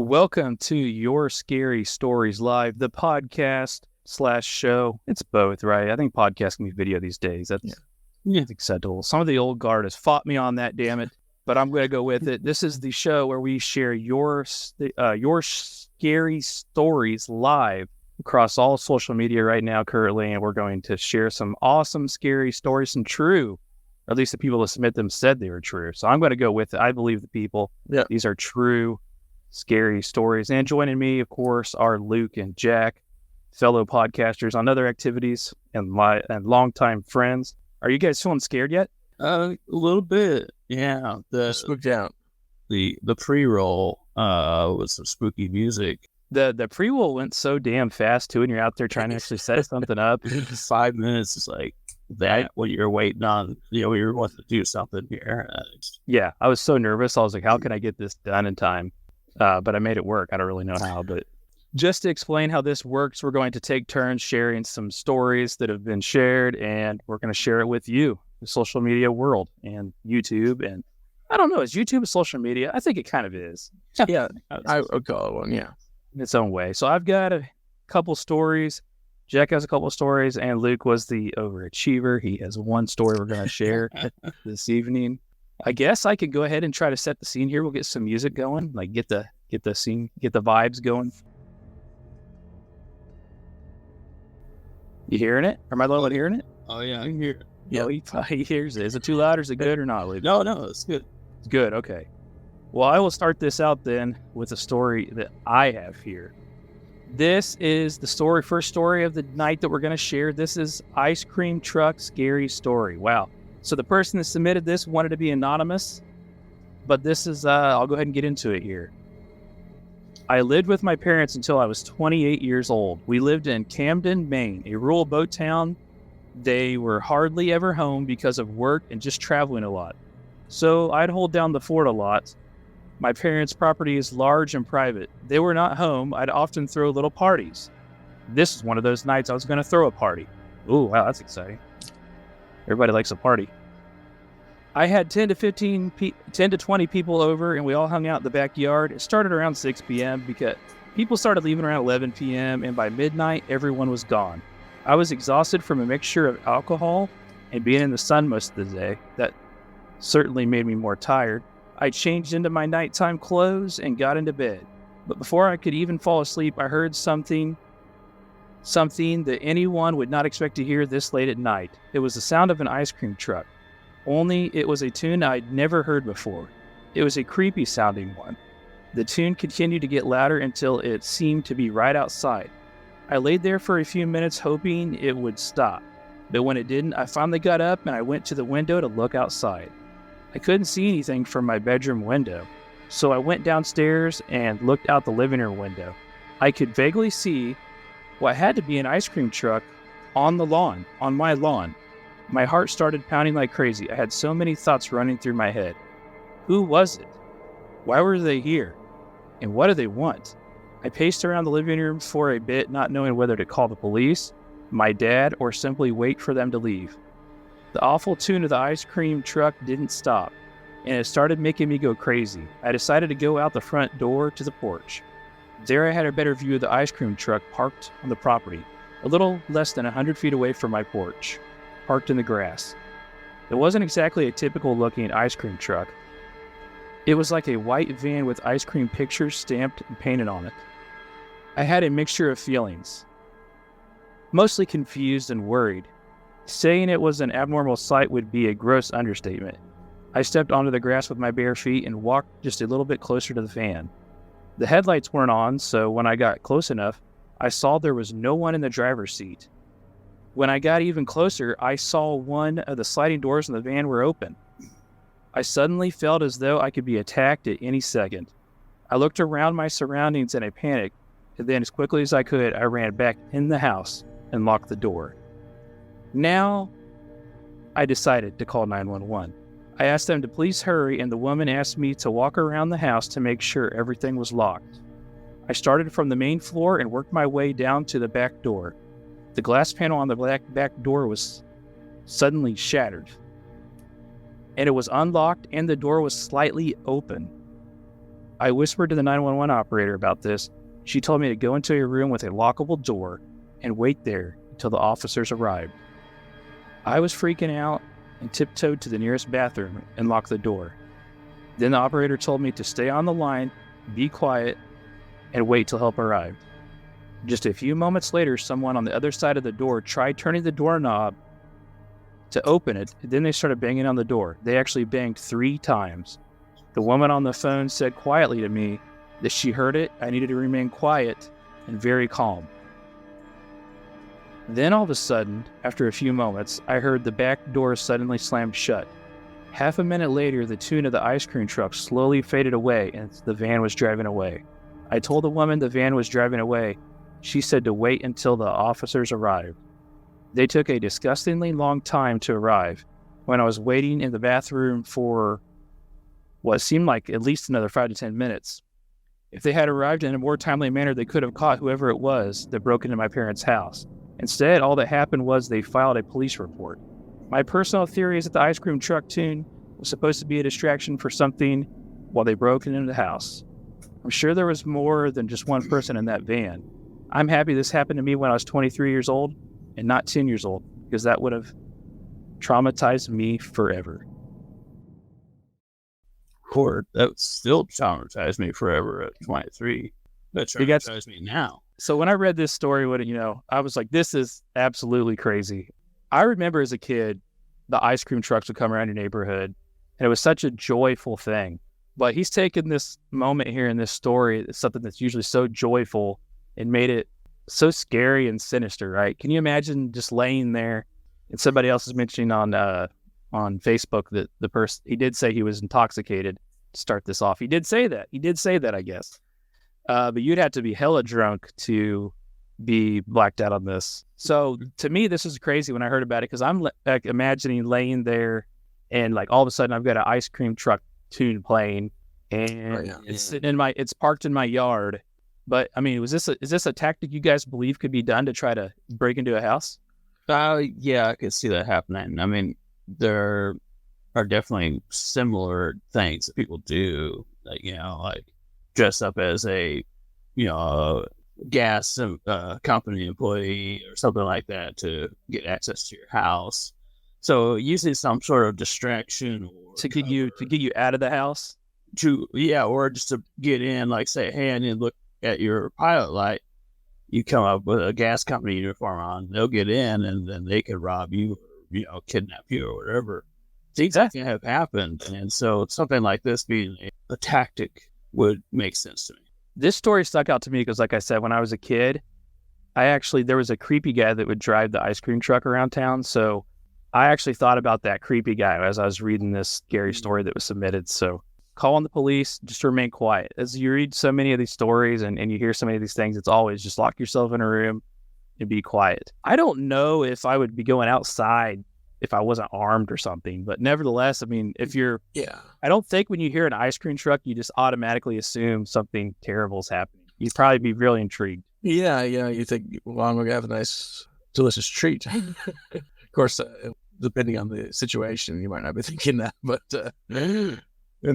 Welcome to Your Scary Stories Live, the podcast/show. It's both, right? I think podcast can be video these days. That's acceptable. Some of the old guard has fought me on that, damn it. But I'm going to go with it. This is the show where we share your scary stories live across all social media right now currently, and we're going to share some awesome, scary stories, some true, or at least the people that submit them said they were true. So I'm going to go with it. I believe the people. Yeah. These are true, scary stories. And joining me, of course, are Luke and Jack, fellow podcasters on other activities and longtime friends. Are you guys feeling scared yet? A little bit, yeah. Spooked out. The pre-roll with some spooky music. The pre-roll went so damn fast too, and you're out there trying to actually set something up. 5 minutes is like that when you're waiting on, you're wanting to do something here. Yeah, I was so nervous. I was like, how can I get this done in time? But I made it work. I don't really know how, but just to explain how this works, we're going to take turns sharing some stories that have been shared, and we're going to share it with you, the social media world, and YouTube. And I don't know, is YouTube a social media? I think it kind of is. Yeah, I would call it one, yeah. In its own way. So I've got a couple stories. Jack has a couple stories, and Luke was the overachiever. He has one story we're going to share this evening. I guess I could go ahead and try to set the scene here. We'll get some music going, like get the scene, get the vibes going. You hearing it? Am I loud hearing it? Oh yeah, I can hear it. Yeah, he hears it. Is it too loud or is it good or not, Luke? No, it's good. It's good, okay. Well, I will start this out then with a story that I have here. This is the first story of the night that we're going to share. This is Ice Cream Truck Scary Story. Wow. So the person that submitted this wanted to be anonymous, but this is, I'll go ahead and get into it here. I lived with my parents until I was 28 years old. We lived in Camden, Maine, a rural boat town. They were hardly ever home because of work and just traveling a lot. So I'd hold down the fort a lot. My parents' property is large and private. They were not home. I'd often throw little parties. This is one of those nights I was going to throw a party. Ooh, wow, that's exciting. Everybody likes a party. I had 10 to 20 people over, and we all hung out in the backyard. It started around 6 p.m. because people started leaving around 11 p.m., and by midnight, everyone was gone. I was exhausted from a mixture of alcohol and being in the sun most of the day. That certainly made me more tired. I changed into my nighttime clothes and got into bed. But before I could even fall asleep, I heard something that anyone would not expect to hear this late at night. It was the sound of an ice cream truck. Only it was a tune I'd never heard before. It was a creepy sounding one. The tune continued to get louder until it seemed to be right outside. I laid there for a few minutes hoping it would stop. But when it didn't, I finally got up and I went to the window to look outside. I couldn't see anything from my bedroom window, so I went downstairs and looked out the living room window. I could vaguely see what had to be an ice cream truck on my lawn. My heart started pounding like crazy. I had so many thoughts running through my head. Who was it? Why were they here? And what do they want? I paced around the living room for a bit, not knowing whether to call the police, my dad, or simply wait for them to leave. The awful tune of the ice cream truck didn't stop, and it started making me go crazy. I decided to go out the front door to the porch. There I had a better view of the ice cream truck parked on the property, a little less than 100 feet away from my porch, parked in the grass. It wasn't exactly a typical looking ice cream truck. It was like a white van with ice cream pictures stamped and painted on it. I had a mixture of feelings, mostly confused and worried. Saying it was an abnormal sight would be a gross understatement. I stepped onto the grass with my bare feet and walked just a little bit closer to the van. The headlights weren't on, so when I got close enough, I saw there was no one in the driver's seat. When I got even closer, I saw one of the sliding doors in the van were open. I suddenly felt as though I could be attacked at any second. I looked around my surroundings in a panic, and then as quickly as I could, I ran back in the house and locked the door. Now, I decided to call 911. I asked them to please hurry, and the woman asked me to walk around the house to make sure everything was locked. I started from the main floor and worked my way down to the back door. The glass panel on the back door was suddenly shattered, and it was unlocked and the door was slightly open. I whispered to the 911 operator about this. She told me to go into a room with a lockable door and wait there until the officers arrived. I was freaking out and tiptoed to the nearest bathroom and locked the door. Then the operator told me to stay on the line, be quiet, and wait till help arrived. Just a few moments later, someone on the other side of the door tried turning the doorknob to open it, and then they started banging on the door. They actually banged 3 times. The woman on the phone said quietly to me that she heard it, I needed to remain quiet and very calm. Then all of a sudden, after a few moments, I heard the back door suddenly slam shut. Half a minute later, the tune of the ice cream truck slowly faded away and the van was driving away. I told the woman the van was driving away. She said to wait until the officers arrived. They took a disgustingly long time to arrive. When I was waiting in the bathroom for what seemed like at least another 5 to 10 minutes. If they had arrived in a more timely manner, they could have caught whoever it was that broke into my parents' house. Instead, all that happened was they filed a police report. My personal theory is that the ice cream truck tune was supposed to be a distraction for something while they broke into the house. I'm sure there was more than just one person in that van. I'm happy this happened to me when I was 23 years old and not 10 years old, because that would have traumatized me forever. Or that would still traumatized me forever at 23. That traumatized me now. So when I read this story, I was like, this is absolutely crazy. I remember as a kid, the ice cream trucks would come around your neighborhood, and it was such a joyful thing. But he's taken this moment here in this story, something that's usually so joyful, and made it so scary and sinister, right? Can you imagine just laying there, and somebody else is mentioning on Facebook that the person, he did say he was intoxicated to start this off. He did say that, I guess. But you'd have to be hella drunk to be blacked out on this. So to me, this is crazy when I heard about it, because I'm like imagining laying there and like all of a sudden I've got an ice cream truck tune playing and it's sitting it's parked in my yard. But I mean, is this a tactic you guys believe could be done to try to break into a house? Yeah, I could see that happening. I mean, there are definitely similar things that people do, like, like dress up as a, gas company employee or something like that to get access to your house. So usually some sort of distraction or to get you out of the house. Or just to get in, like say, hey, I need to look at your pilot light. You come up with a gas company uniform on, they'll get in and then they could rob you or, kidnap you or whatever. Things like that have happened. And so something like this being a tactic would make sense to me. This story stuck out to me because, like I said, when I was a kid, there was a creepy guy that would drive the ice cream truck around town. So I actually thought about that creepy guy as I was reading this scary story that was submitted. So calling the police, just remain quiet. As you read so many of these stories and you hear so many of these things, it's always just lock yourself in a room and be quiet. I don't know if I would be going outside if I wasn't armed or something, but nevertheless, I mean, I don't think when you hear an ice cream truck, you just automatically assume something terrible is happening. You'd probably be really intrigued. Yeah. You think, well, I'm going to have a nice, delicious treat. Of course, depending on the situation, you might not be thinking that, but in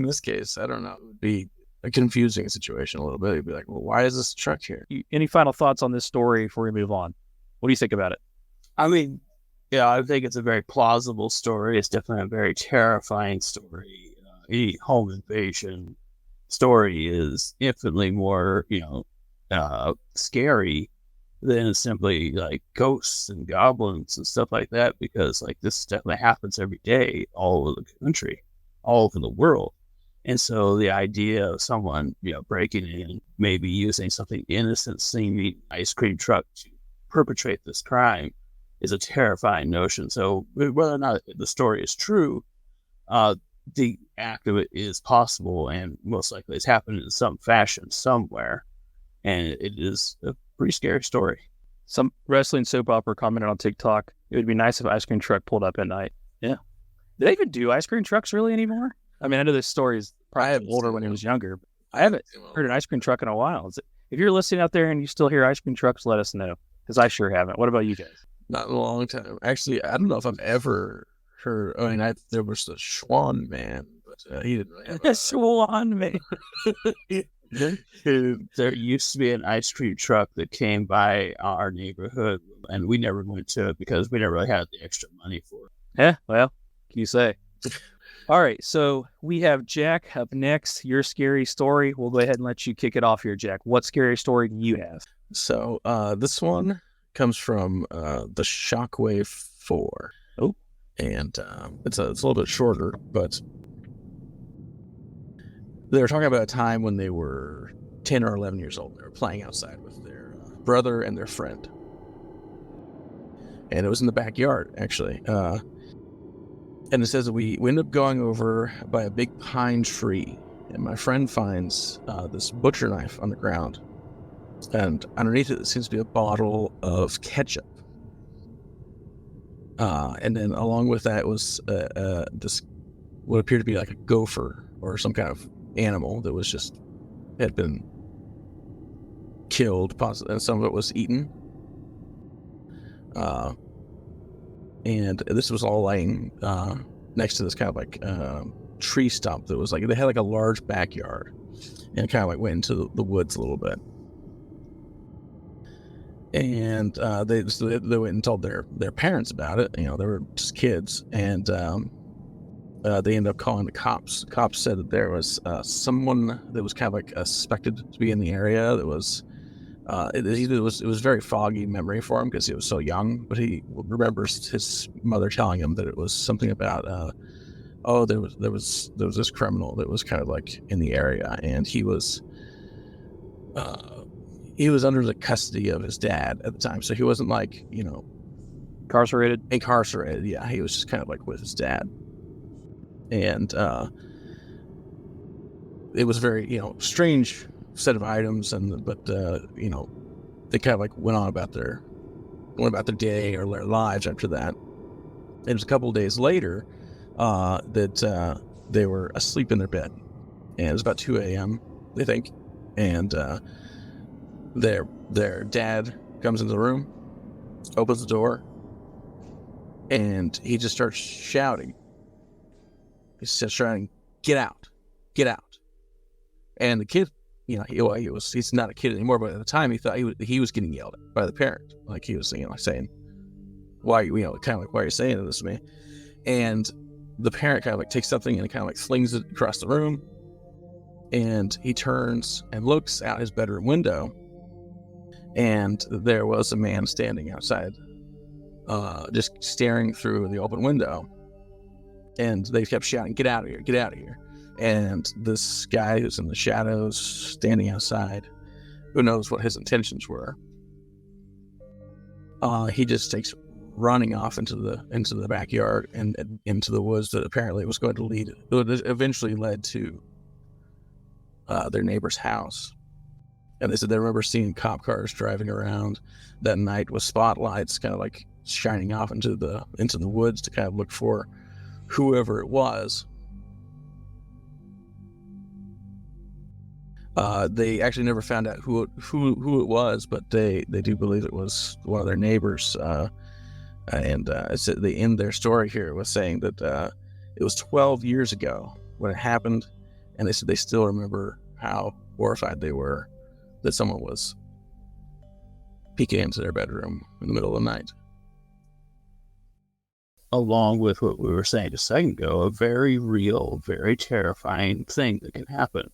this case, I don't know. It would be a confusing situation a little bit. You'd be like, well, why is this truck here? Any final thoughts on this story before we move on? What do you think about it? I mean, yeah, I think it's a very plausible story. It's definitely a very terrifying story. Any home invasion story is infinitely more, scary than simply like ghosts and goblins and stuff like that, because like this definitely happens every day all over the country, all over the world. And so the idea of someone, breaking in, maybe using something innocent, seeming ice cream truck to perpetrate this crime is a terrifying notion. So whether or not the story is true, the act of it is possible and most likely it's happened in some fashion somewhere. And it is a pretty scary story. Some wrestling soap opera commented on TikTok, it would be nice if ice cream truck pulled up at night. Yeah. Do they even do ice cream trucks really anymore? I mean, I know this story is probably older when he was younger, but I haven't heard an ice cream truck in a while. If you're listening out there and you still hear ice cream trucks, let us know, because I sure haven't. What about you guys? Not in a long time. Actually, I don't know if I've ever heard. I mean, there was the Schwan Man, but he didn't really have That's one man. There used to be an ice cream truck that came by our neighborhood, and we never went to it because we never really had the extra money for it. Yeah, well, can you say? All right, so we have Jack up next. Your scary story. We'll go ahead and let you kick it off here, Jack. What scary story do you have? So this one comes from the Shockwave 4. Oh. And it's a little bit shorter, but they were talking about a time when they were 10 or 11 years old. They were playing outside with their brother and their friend. And it was in the backyard, actually. And it says that we ended up going over by a big pine tree. And my friend finds this butcher knife on the ground. And underneath it seems to be a bottle of ketchup. And then along with that was this what appeared to be like a gopher or some kind of animal that was just had been killed, and some of it was eaten. And this was all laying next to this kind of like tree stump that was like, they had like a large backyard and kind of like went into the woods a little bit. And they went and told their parents about it. You know, they were just kids, and they ended up calling the cops. The cops said that there was someone that was kind of like suspected to be in the area. That was it was very foggy memory for him because he was so young. But he remembers his mother telling him that it was something about there was this criminal that was kind of like in the area, and he was under the custody of his dad at the time, so he wasn't like, you know, Incarcerated. Yeah, he was just kind of like with his dad, and it was a very, you know, strange set of items, but you know, they kind of like went about their day or their lives after that. It was a couple of days later that they were asleep in their bed, and it was about 2 a.m. they think, and their dad comes into the room, opens the door, and he just starts shouting. He starts shouting, "Get out! Get out!" And the kid, you know, he's not a kid anymore, but at the time he thought he was getting yelled at by the parent, like he was, you know, saying, "Why, you know, kind of like, why are you saying this to me?" And the parent kind of like takes something and kind of like flings it across the room, and he turns and looks out his bedroom window. And there was a man standing outside, just staring through the open window. And they kept shouting, "Get out of here, get out of here." And this guy who's in the shadows, standing outside, who knows what his intentions were, he just takes running off into the backyard and into the woods that apparently was going to lead, it eventually led to their neighbor's house. And they said they remember seeing cop cars driving around that night with spotlights kind of like shining off into the woods to kind of look for whoever it was. They actually never found out who it was, but they do believe it was one of their neighbors. And they end their story here with saying that it was 12 years ago when it happened, and they said they still remember how horrified they were that someone was peeking into their bedroom in the middle of the night. Along with what we were saying just a second ago, a very real, very terrifying thing that can happen.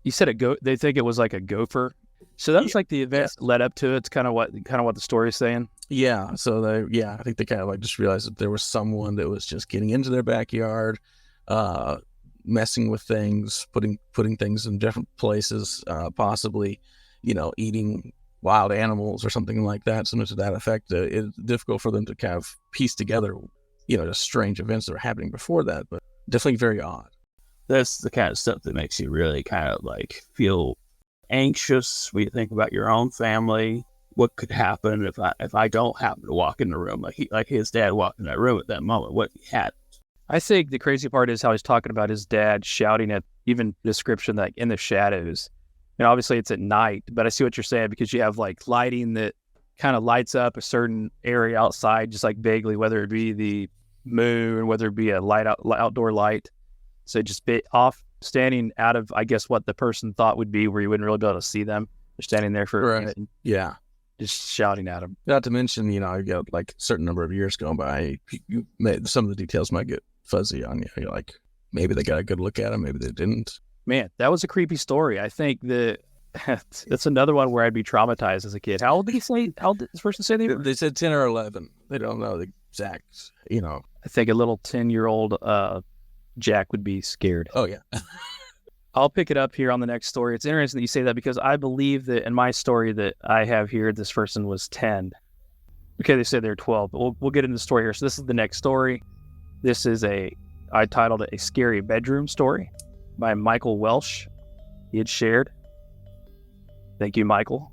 You said they think it was like a gopher. So that was like the events that led up to it. It's kind of what the story is saying. Yeah. So I think they kind of like just realized that there was someone that was just getting into their backyard, messing with things, putting things in different places, possibly, you know, eating wild animals or something like that, something to that effect. It's difficult for them to kind of piece together, you know, just strange events that were happening before that, but definitely very odd. That's the kind of stuff that makes you really kind of like feel anxious when you think about your own family. What could happen if I don't happen to walk in the room like his dad walked in that room at that moment? What he had. I think the crazy part is how he's talking about his dad shouting at even description like in the shadows. And obviously it's at night, but I see what you're saying because you have like lighting that kind of lights up a certain area outside, just like vaguely, whether it be the moon, whether it be a outdoor light. So just bit off, standing out of, I guess, what the person thought would be where you wouldn't really be able to see them. They're standing there for a reason, Yeah. just shouting at them. Not to mention, you got like a certain number of years going by. Some of the details might get fuzzy on you. You're like, maybe they got a good look at him, maybe they didn't. Man, that was a creepy story. I think that's another one where I'd be traumatized as a kid. How old did he say? How old did this person say they were? They said 10 or 11. They don't know the exact, I think a little 10-year-old Jack would be scared. Oh, yeah. I'll pick it up here on the next story. It's interesting that you say that because I believe that in my story that I have here, this person was 10. Okay, they said they're 12, but we'll get into the story here. So this is the next story. This is I titled it A Scary Bedroom Story by Michael Welsh. He had shared. Thank you, Michael.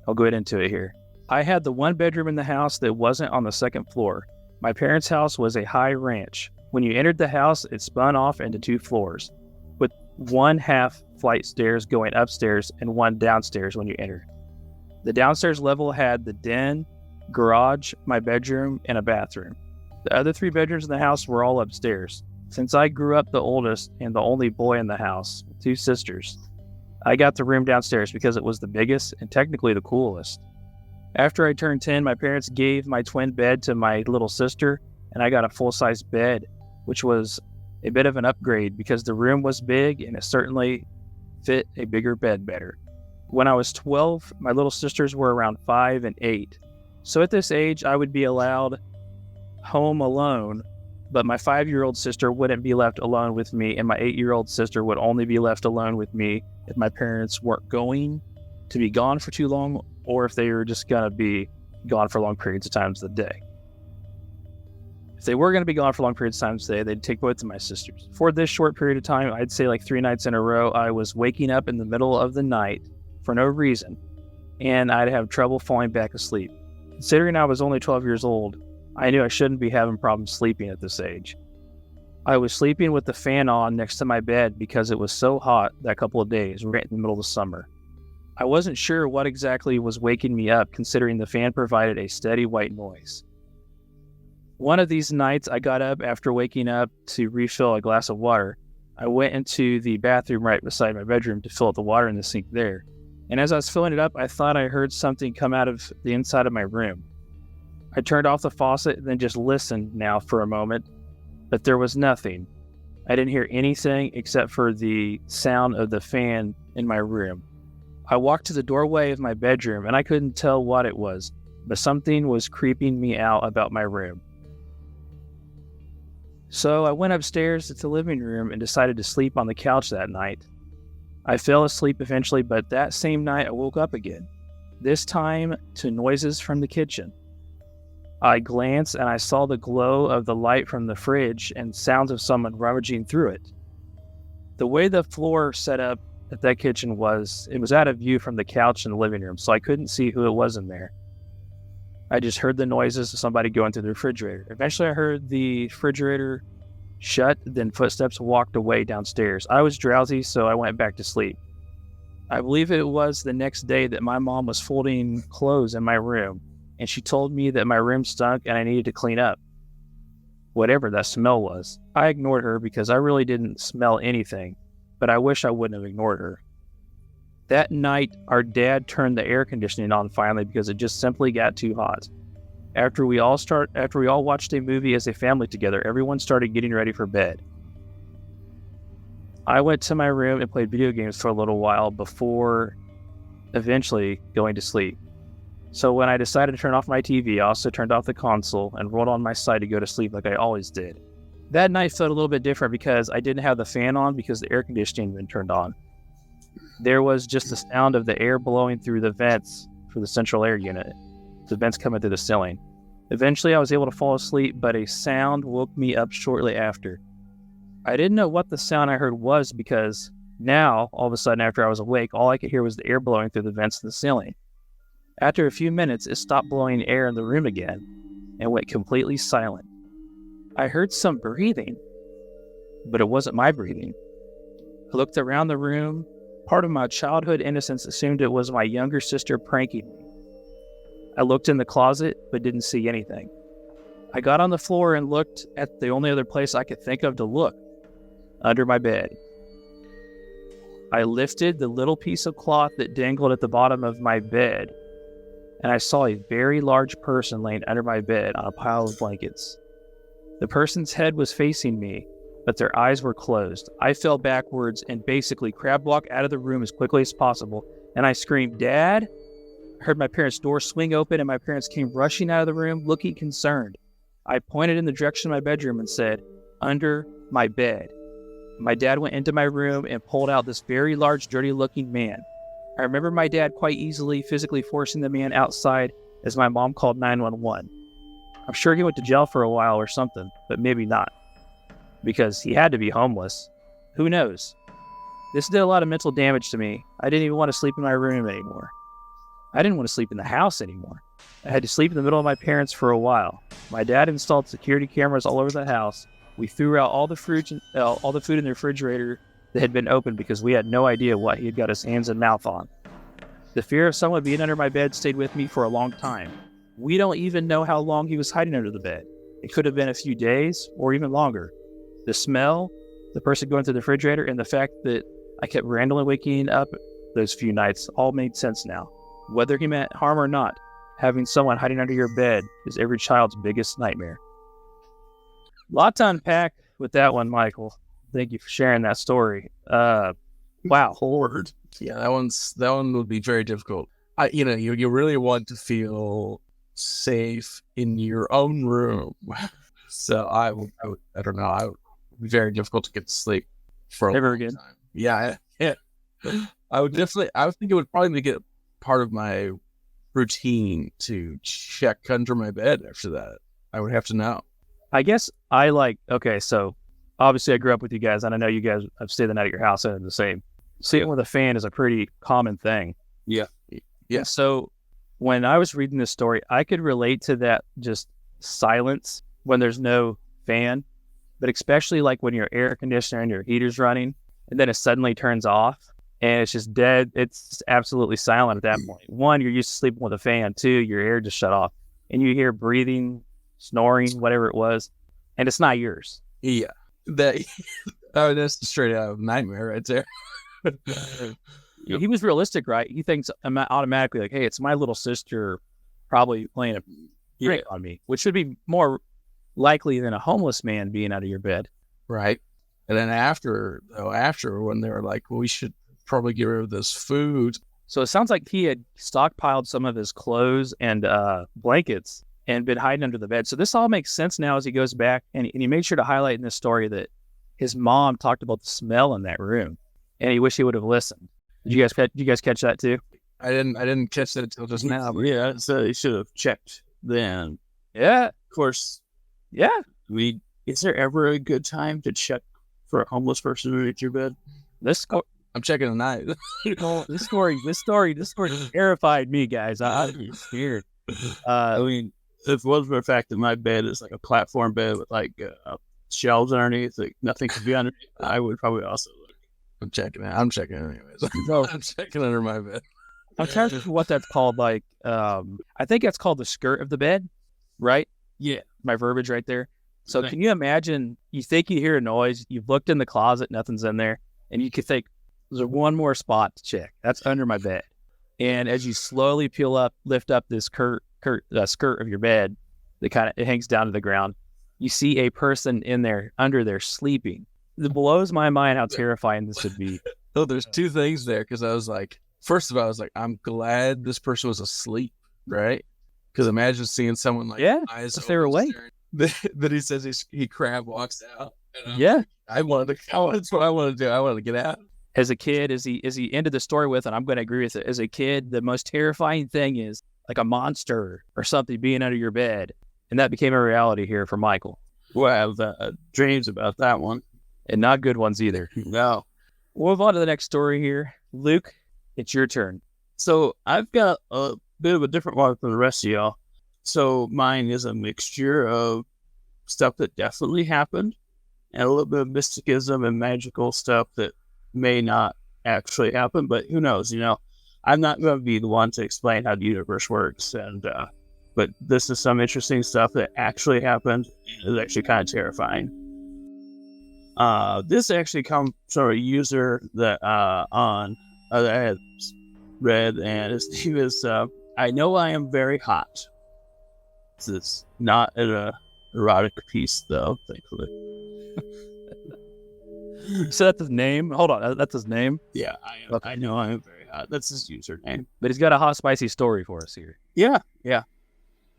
I'll go into it here. I had the one bedroom in the house that wasn't on the second floor. My parents' house was a high ranch. When you entered the house, it spun off into 2 floors, with 1/2 flight stairs going upstairs and 1 downstairs when you entered. The downstairs level had the den, garage, my bedroom, and a bathroom. The other 3 bedrooms in the house were all upstairs. Since I grew up the oldest and the only boy in the house, 2 sisters, I got the room downstairs because it was the biggest and technically the coolest. After I turned 10, my parents gave my twin bed to my little sister, and I got a full-size bed, which was a bit of an upgrade because the room was big and it certainly fit a bigger bed better. When I was 12, my little sisters were around 5 and 8. So at this age, I would be allowed home alone, but my 5-year-old sister wouldn't be left alone with me, and my 8-year-old sister would only be left alone with me if my parents weren't going to be gone for too long, or if they were just going to be gone for long periods of times of the day. If they were going to be gone for long periods of times today, they'd take both of my sisters. For this short period of time, I'd say like 3 nights in a row, I was waking up in the middle of the night for no reason, and I'd have trouble falling back asleep. Considering I was only 12 years old, I knew I shouldn't be having problems sleeping at this age. I was sleeping with the fan on next to my bed because it was so hot that couple of days, right in the middle of the summer. I wasn't sure what exactly was waking me up, considering the fan provided a steady white noise. One of these nights, I got up after waking up to refill a glass of water. I went into the bathroom right beside my bedroom to fill up the water in the sink there. And as I was filling it up, I thought I heard something come out of the inside of my room. I turned off the faucet and then just listened now for a moment, but there was nothing. I didn't hear anything except for the sound of the fan in my room. I walked to the doorway of my bedroom and I couldn't tell what it was, but something was creeping me out about my room. So I went upstairs to the living room and decided to sleep on the couch that night. I fell asleep eventually, but that same night I woke up again, this time to noises from the kitchen. I glanced and I saw the glow of the light from the fridge and sounds of someone rummaging through it. The way the floor set up at that kitchen was, it was out of view from the couch in the living room, so I couldn't see who it was in there. I just heard the noises of somebody going through the refrigerator. Eventually I heard the refrigerator shut, then footsteps walked away downstairs. I was drowsy, so I went back to sleep. I believe it was the next day that my mom was folding clothes in my room, and she told me that my room stunk and I needed to clean up. Whatever that smell was. I ignored her because I really didn't smell anything, but I wish I wouldn't have ignored her. That night, our dad turned the air conditioning on finally because it just simply got too hot. After we all watched a movie as a family together, everyone started getting ready for bed. I went to my room and played video games for a little while before eventually going to sleep. So when I decided to turn off my TV, I also turned off the console and rolled on my side to go to sleep like I always did. That night felt a little bit different because I didn't have the fan on because the air conditioning had been turned on. There was just the sound of the air blowing through the vents for the central air unit, the vents coming through the ceiling. Eventually, I was able to fall asleep, but a sound woke me up shortly after. I didn't know what the sound I heard was because now, all of a sudden after I was awake, all I could hear was the air blowing through the vents in the ceiling. After a few minutes, it stopped blowing air in the room again and went completely silent. I heard some breathing, but it wasn't my breathing. I looked around the room. Part of my childhood innocence assumed it was my younger sister pranking me. I looked in the closet, but didn't see anything. I got on the floor and looked at the only other place I could think of to look. under my bed. I lifted the little piece of cloth that dangled at the bottom of my bed, and I saw a very large person laying under my bed on a pile of blankets. The person's head was facing me, but their eyes were closed. I fell backwards and basically crab walked out of the room as quickly as possible, and I screamed, "Dad!" I heard my parents' door swing open, and my parents came rushing out of the room, looking concerned. I pointed in the direction of my bedroom and said, "Under my bed." My dad went into my room and pulled out this very large, dirty-looking man. I remember my dad quite easily physically forcing the man outside as my mom called 911. I'm sure he went to jail for a while or something, but maybe not, because he had to be homeless. Who knows? This did a lot of mental damage to me. I didn't even want to sleep in my room anymore. I didn't want to sleep in the house anymore. I had to sleep in the middle of my parents for a while. My dad installed security cameras all over the house. We threw out all the food in the refrigerator that had been opened because we had no idea what he had got his hands and mouth on. The fear of someone being under my bed stayed with me for a long time. We don't even know how long he was hiding under the bed. It could have been a few days or even longer. The smell, the person going through the refrigerator, and the fact that I kept randomly waking up those few nights all made sense now. Whether he meant harm or not, having someone hiding under your bed is every child's biggest nightmare. Lot to unpack with that one, Michael. Thank you for sharing that story. Wow. Horde. Yeah, that one would be very difficult. You really want to feel safe in your own room. So I don't know. I would be very difficult to get to sleep for a Never long again. time. Yeah. I would think it would probably make it part of my routine to check under my bed after that. I would have to know. I guess so obviously I grew up with you guys, and I know you guys have stayed the night at your house and the same. Sleeping with a fan is a pretty common thing. Yeah. Yeah. So when I was reading this story, I could relate to that just silence when there's no fan, but especially like when your air conditioner and your heater's running and then it suddenly turns off and it's just dead. It's just absolutely silent at that point. One, you're used to sleeping with a fan. Two, your air just shut off and you hear breathing, snoring, whatever it was, and it's not yours. Yeah. That's straight out of nightmare right there. He was realistic, right? He thinks automatically like, hey, it's my little sister probably playing a prank on me, which should be more likely than a homeless man being out of your bed. Right. And then after when they were like, well, we should probably get rid of this food. So it sounds like he had stockpiled some of his clothes and blankets and been hiding under the bed. So this all makes sense now as he goes back, and he made sure to highlight in this story that his mom talked about the smell in that room, and he wished he would have listened. Did you guys catch that too? I didn't catch that until just now. But Yeah, so he should have checked then. Yeah. Of course, Yeah. is there ever a good time to check for a homeless person underneath your bed? I'm checking tonight. This story terrified me, guys. I was scared. If it wasn't for the fact that my bed is like a platform bed with like shelves underneath, like nothing could be underneath, I would probably also look. I'm checking anyways. No. I'm checking under my bed. I'm trying to think what that's called. Like, I think that's called the skirt of the bed, right? Yeah. My verbiage right there. So can you imagine, you think you hear a noise, you've looked in the closet, nothing's in there, and you could think, there's one more spot to check. That's under my bed. And as you slowly lift up this skirt of your bed, it hangs down to the ground, you see a person in there, under there, sleeping. It blows my mind how terrifying this would be. Oh, there's two things there, because I was like, first of all, I was like, I'm glad this person was asleep, right? Because imagine seeing someone like eyes if they were awake. Then he says he crab walks out. Yeah, that's what I want to do. I want to get out. As a kid, as he ended the story with, and I'm going to agree with it. As a kid, the most terrifying thing is like a monster or something being under your bed, and that became a reality here for Michael. Well, I have dreams about that one, and not good ones either. No. We'll move on to the next story here. Luke, it's your turn. So I've got a bit of a different one from the rest of y'all. So mine is a mixture of stuff that definitely happened and a little bit of mysticism and magical stuff that may not actually happen, but who knows, I'm not going to be the one to explain how the universe works, but this is some interesting stuff that actually happened and is actually kind of terrifying. This actually comes from a user that that I had read, and his name is I know I am very hot. It's not an erotic piece, though, thankfully. So that's his name? Hold on, that's his name? Yeah, I am. Okay. I know I am very hot. That's his username. But he's got a hot, spicy story for us here. Yeah.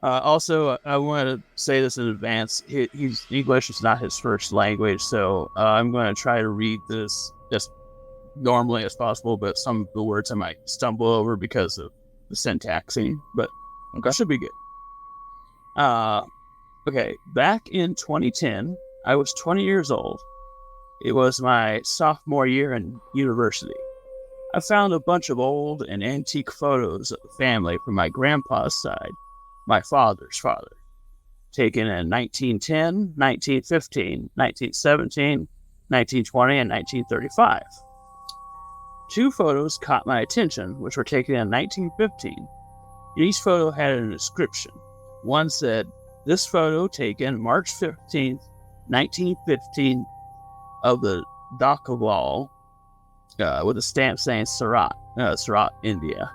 Also, I want to say this in advance. English is not his first language, so I'm going to try to read this as normally as possible, but some of the words I might stumble over because of the syntaxing, but okay, should be good. Okay, back in 2010, I was 20 years old. It was my sophomore year in university. I found a bunch of old and antique photos of the family from my grandpa's side, my father's father, taken in 1910, 1915, 1917, 1920, and 1935. Two photos caught my attention, which were taken in 1915. Each photo had an inscription. One said, "This photo taken March 15th, 1915, of the Dhaka with a stamp saying Surat, India.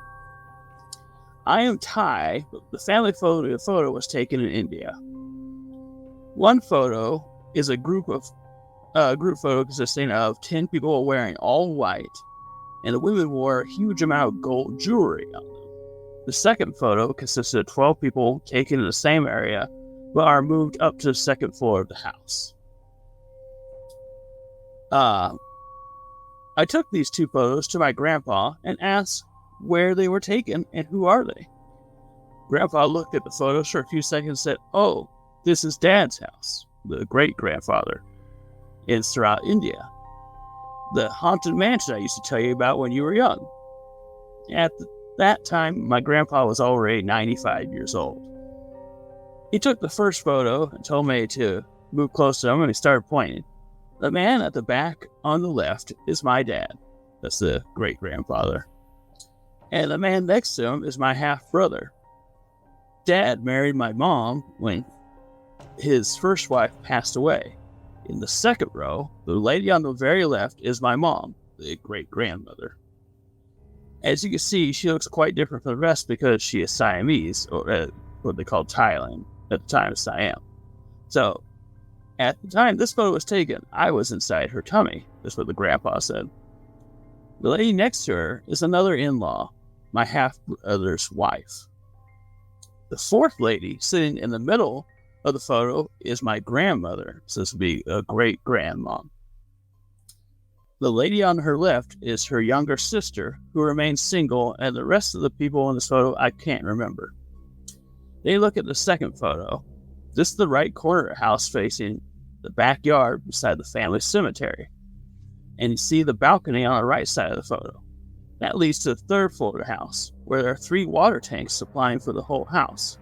I am Thai, but the family photo was taken in India. One photo is a group photo consisting of 10 people wearing all white, and the women wore a huge amount of gold jewelry on them. The second photo consisted of 12 people taken in the same area, but are moved up to the second floor of the house. I took these two photos to my grandpa and asked where they were taken and who are they. Grandpa looked at the photos for a few seconds and said, "Oh, this is Dad's house, the great-grandfather, in Surat, India. The haunted mansion I used to tell you about when you were young." At that time, my grandpa was already 95 years old. He took the first photo and told me to move close to him, and he started pointing. The man at the back on the left is my dad. That's the great-grandfather. And the man next to him is my half-brother. Dad married my mom when his first wife passed away. In the second row, the lady on the very left is my mom, the great-grandmother. As you can see, she looks quite different from the rest because she is Siamese, or what they called Thailand, at the time of Siam. So, at the time this photo was taken, I was inside her tummy. That's what the grandpa said. The lady next to her is another in-law, my half-brother's wife. The fourth lady sitting in the middle of the photo is my grandmother, so this would be a great-grandmom. The lady on her left is her younger sister, who remains single, and the rest of the people in this photo I can't remember. They look at the second photo. This is the right corner house facing the backyard beside the family cemetery. And you see the balcony on the right side of the photo. That leads to the third floor of the house, where there are 3 water tanks supplying for the whole house.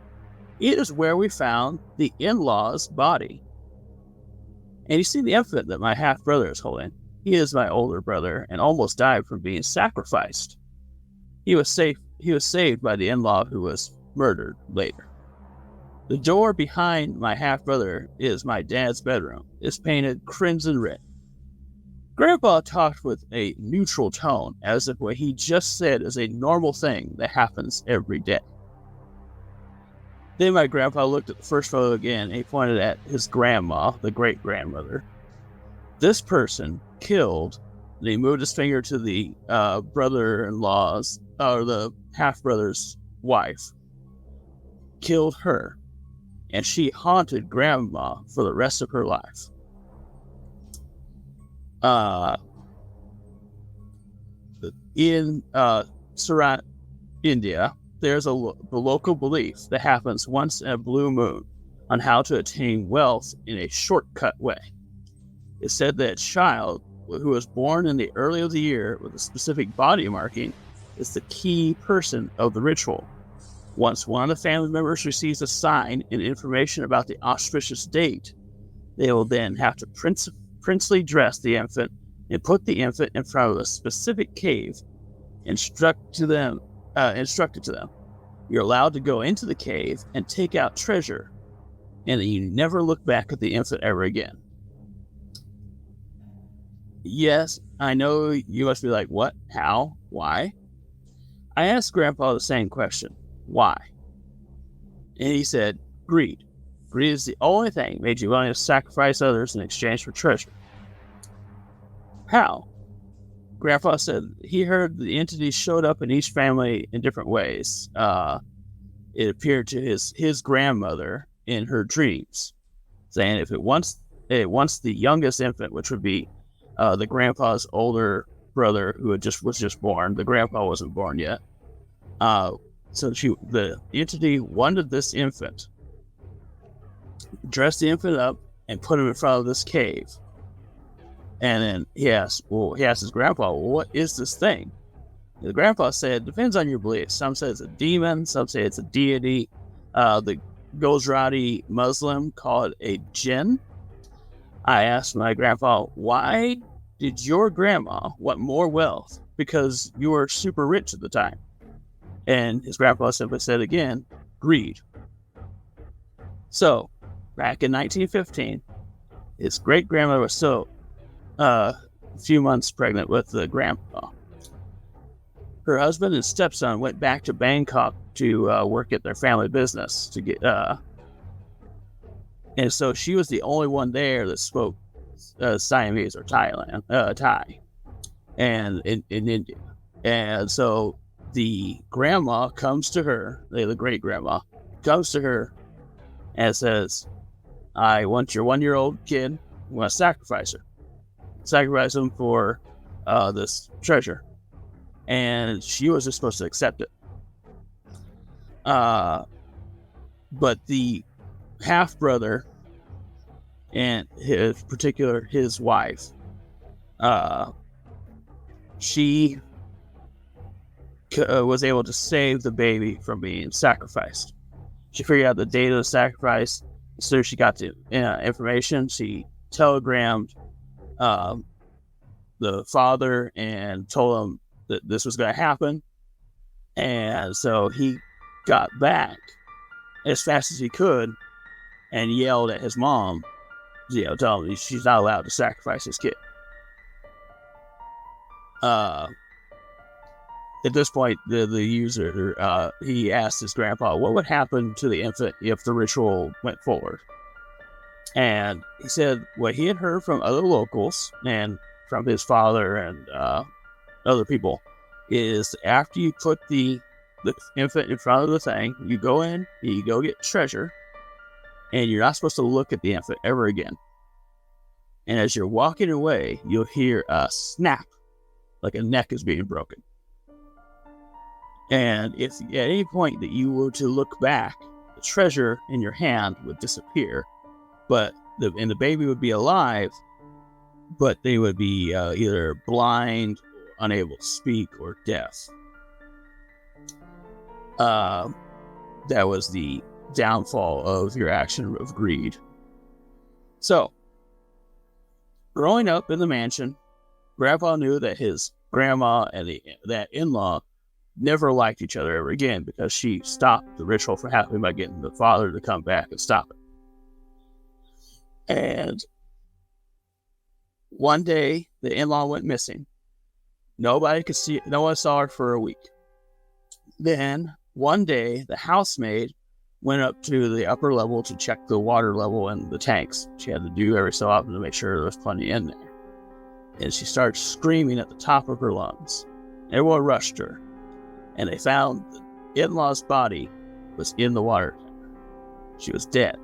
It is where we found the in-law's body. And you see the infant that my half-brother is holding. He is my older brother and almost died from being sacrificed. He was saved by the in-law who was murdered later. The door behind my half-brother is my dad's bedroom. It's painted crimson red. Grandpa talked with a neutral tone, as if what he just said is a normal thing that happens every day. Then my grandpa looked at the first photo again, and he pointed at his grandma, the great-grandmother. This person killed, and he moved his finger to the brother-in-law's, or the half-brother's wife, killed her. And she haunted Grandma for the rest of her life. In Surat, India, there's the local belief that happens once in a blue moon on how to attain wealth in a shortcut way. It's said that a child who was born in the early of the year with a specific body marking is the key person of the ritual. Once one of the family members receives a sign and information about the auspicious date, they will then have to princely dress the infant and put the infant in front of a specific cave instructed to them. You're allowed to go into the cave and take out treasure, and you never look back at the infant ever again. Yes, I know you must be like, what? How? Why? I asked Grandpa the same question. Why? And he said, greed. Greed is the only thing made you willing to sacrifice others in exchange for treasure. How? Grandpa said he heard the entity showed up in each family in different ways. It appeared to his grandmother in her dreams, saying if it wants the youngest infant, which would be the grandpa's older brother who was just born. The grandpa wasn't born yet. So the entity wanted this infant, dressed the infant up, and put him in front of this cave. And then he asked his grandpa, well, what is this thing? And the grandpa said, depends on your beliefs. Some say it's a demon, some say it's a deity. The Gujarati Muslim call it a jinn. I asked my grandpa, why did your grandma want more wealth? Because you were super rich at the time. And his grandpa simply said again, greed. So, back in 1915, his great-grandmother was still a few months pregnant with the grandpa. Her husband and stepson went back to Bangkok to work at their family business to get, and so she was the only one there that spoke Siamese or Thai, and in India. And so the grandma comes to her, the great grandma comes to her and says, I want your 1-year-old kid. I want to sacrifice him for this treasure. And she was just supposed to accept it. But the half brother and his wife, she was able to save the baby from being sacrificed. She figured out the date of the sacrifice. As soon as she got the information, she telegrammed the father and told him that this was going to happen. And so he got back as fast as he could and yelled at his mom, telling him she's not allowed to sacrifice his kid. At this point, the user, he asked his grandpa, what would happen to the infant if the ritual went forward? And he said what he had heard from other locals and from his father and other people is after you put the infant in front of the thing, you go in, you go get treasure, and you're not supposed to look at the infant ever again. And as you're walking away, you'll hear a snap, like a neck is being broken. And if at any point that you were to look back, the treasure in your hand would disappear, but the baby would be alive, but they would be either blind, unable to speak, or deaf. That was the downfall of your action of greed. So, growing up in the mansion, Grandpa knew that his grandma and that in-law never liked each other ever again because she stopped the ritual from happening by getting the father to come back and stop it. And one day, the in-law went missing. No one saw her for a week. Then, one day, the housemaid went up to the upper level to check the water level in the tanks. She had to do every so often to make sure there was plenty in there. And she started screaming at the top of her lungs. Everyone rushed her. And they found the in-law's body was in the water. She was dead.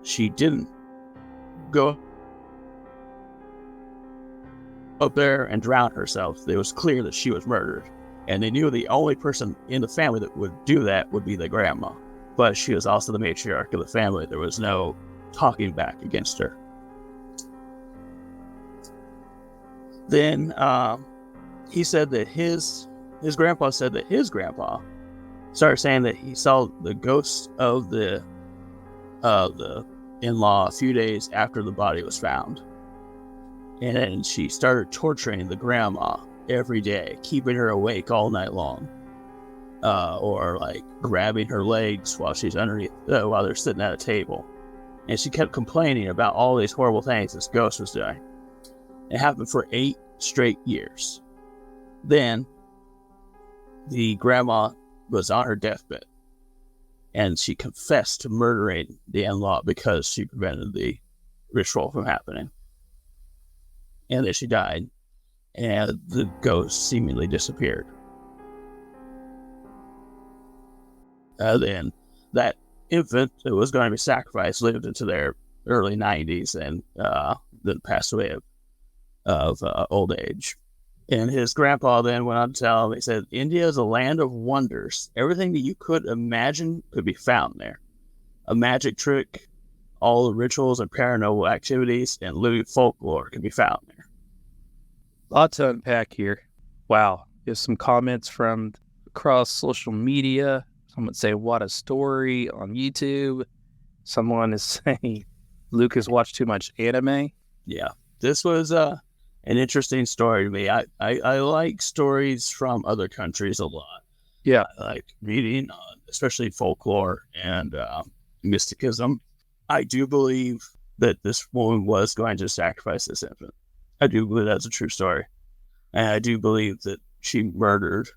She didn't go up there and drown herself. It was clear that she was murdered. And they knew the only person in the family that would do that would be the grandma. But she was also the matriarch of the family. There was no talking back against her. Then he said that his grandpa said that his grandpa started saying that he saw the ghost of the in-law a few days after the body was found. And then she started torturing the grandma every day, keeping her awake all night long, or like grabbing her legs while she's underneath, while they're sitting at a table. And she kept complaining about all these horrible things this ghost was doing. It happened for 8 straight years. Then, the grandma was on her deathbed, and she confessed to murdering the in-law because she prevented the ritual from happening. And then she died, and the ghost seemingly disappeared. Then that infant that was going to be sacrificed lived into their early 90s and then passed away of old age. And his grandpa then went on to tell him, he said, India is a land of wonders. Everything that you could imagine could be found there. A magic trick, all the rituals and paranormal activities, and living folklore can be found there. Lot to unpack here. Wow. There's some comments from across social media. Some would say, what a story on YouTube. Someone is saying, Luke has watched too much anime. Yeah, this was an interesting story to me. I like stories from other countries a lot. Yeah. I like reading, especially folklore and mysticism. I do believe that this woman was going to sacrifice this infant. I do believe that's a true story. And I do believe that she murdered,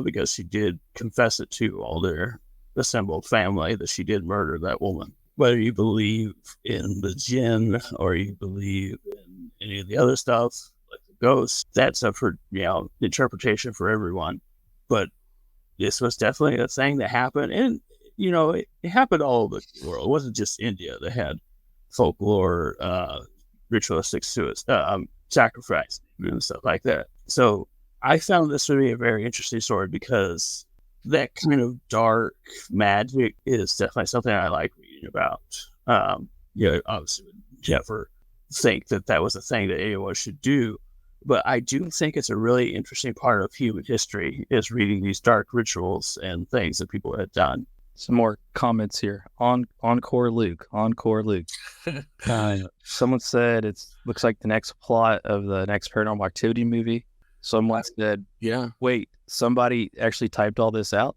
because she did confess it to all their assembled family that she did murder that woman. Whether you believe in the jinn or you believe in any of the other stuff, like the ghosts, that's up for, interpretation for everyone. But this was definitely a thing that happened. And, it happened all over the world. It wasn't just India that had folklore, ritualistic sacrifice and stuff like that. So I found this to be a very interesting story because that kind of dark magic is definitely something I like reading about. Obviously would never think that was a thing that anyone should do, but I do think it's a really interesting part of human history is reading these dark rituals and things that people had done. Some more comments here. Encore Luke. Someone said it looks like the next plot of the next Paranormal Activity movie. Someone said, Yeah. Wait, somebody actually typed all this out?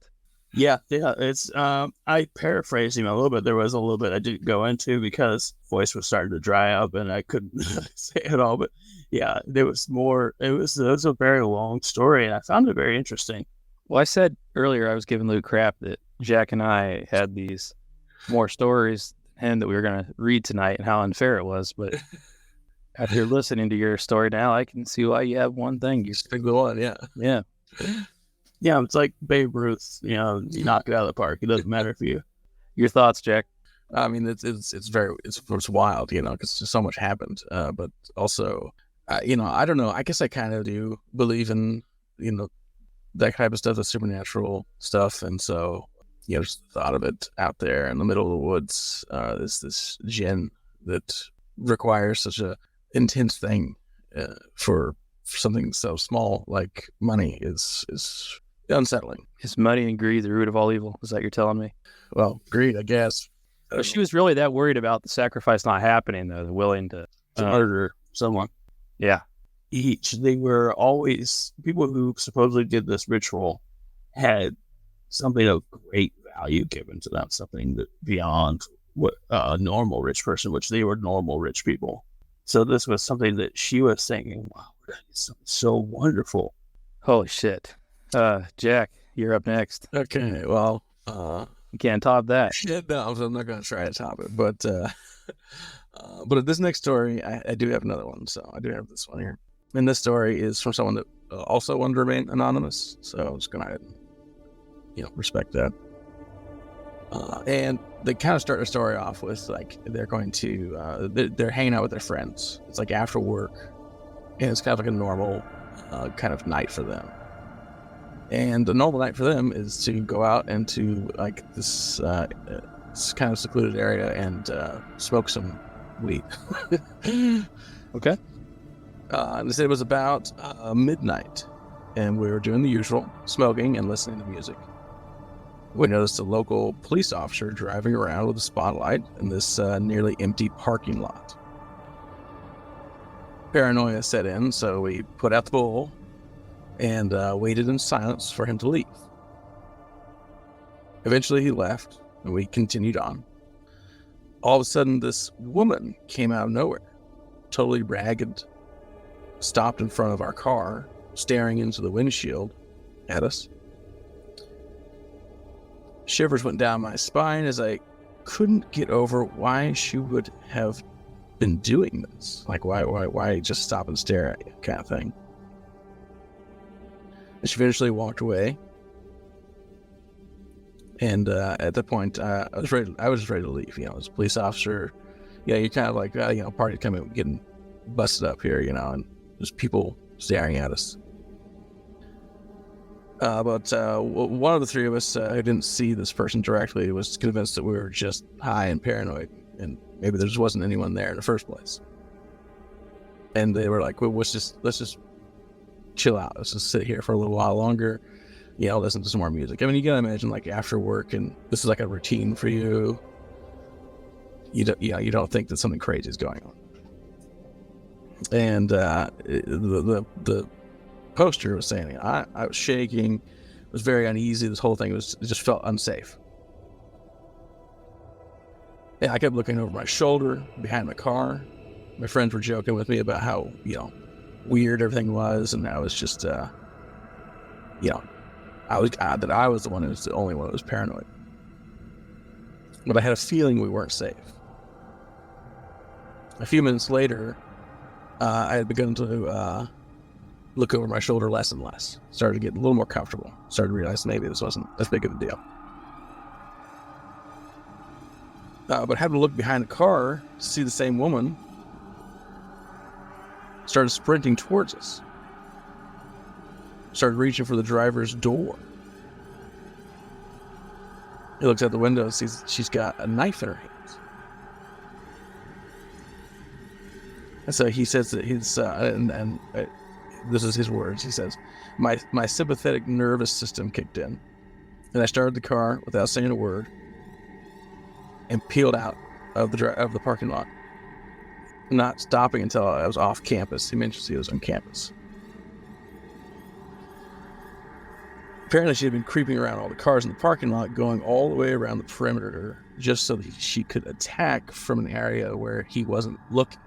Yeah. It's I paraphrased him a little bit. There was a little bit I didn't go into because voice was starting to dry up and I couldn't say it all. But yeah, there was more. It was a very long story, and I found it very interesting. Well, I said earlier I was giving Luke crap that Jack and I had these more stories than him that we were going to read tonight and how unfair it was. But after listening to your story now, I can see why you have one thing. You Just pick the one, yeah. Yeah. Yeah, it's like Babe Ruth. You knock it out of the park. It doesn't matter for you. Your thoughts, Jack? I mean, it's wild, because just so much happened. But also, I don't know. I guess I kind of do believe in, that type of stuff, the supernatural stuff. And so, just the thought of it out there in the middle of the woods, this djinn that requires such a intense thing for something so small like money is unsettling. Is money and greed the root of all evil? Is that you're telling me? Well, greed, I guess. She was really that worried about the sacrifice not happening, though. They're willing to Murder someone. Yeah. They were always people who supposedly did this ritual had something of great value given to them, something that beyond what a normal rich person, which they were normal rich people. So this was something that she was thinking, wow, it's something so wonderful. Holy shit. Jack, you're up next. Okay, well, You can't top that. no, I'm not going to try to top it, but this next story, I do have another one, so I do have this one here. And this story is from someone that also wanted to remain anonymous, so I'm just going to, respect that. And they kind of start the story off with, like, they're going to, they're hanging out with their friends. It's like after work, and it's kind of like a normal kind of night for them. And the normal night for them is to go out into, like, this kind of secluded area and smoke some weed. Okay. They said it was about midnight, and we were doing the usual, smoking and listening to music. We noticed a local police officer driving around with a spotlight in this nearly empty parking lot. Paranoia set in, so we put out the bull and waited in silence for him to leave. Eventually he left, and we continued on. all of a sudden this woman came out of nowhere, totally ragged, stopped in front of our car, staring into the windshield at us. Shivers went down my spine as I couldn't get over why she would have been doing this. Like, why just stop and stare at you, kind of thing. And she eventually walked away. And at that point, I was just ready to leave. As a police officer, you're kind of like, party coming, getting busted up here, and there's people staring at us. But one of the three of us who didn't see this person directly was convinced that we were just high and paranoid, and maybe there just wasn't anyone there in the first place. And they were like, well, let's just chill out. Let's just sit here for a little while longer, listen to some more music. I mean, you gotta imagine, like, after work, and this is like a routine for you. You don't think that something crazy is going on. And the poster was saying I was shaking, was very uneasy. This whole thing it just felt unsafe. And I kept looking over my shoulder behind my car. My friends were joking with me about how weird everything was, and I was just I was the one who was the only one who was paranoid. But I had a feeling we weren't safe. A few minutes later, I had begun to look over my shoulder less and less. Started to get a little more comfortable. Started to realize maybe this wasn't as big of a deal. But having to look behind the car to see the same woman started sprinting towards us. Started reaching for the driver's door. He looks out the window and sees she's got a knife in her hands. And so he says that this is his words. He says, my sympathetic nervous system kicked in, and I started the car without saying a word and peeled out of the parking lot, not stopping until I was off campus. He mentions he was on campus. Apparently, she had been creeping around all the cars in the parking lot, going all the way around the perimeter just so that she could attack from an area where he wasn't looking.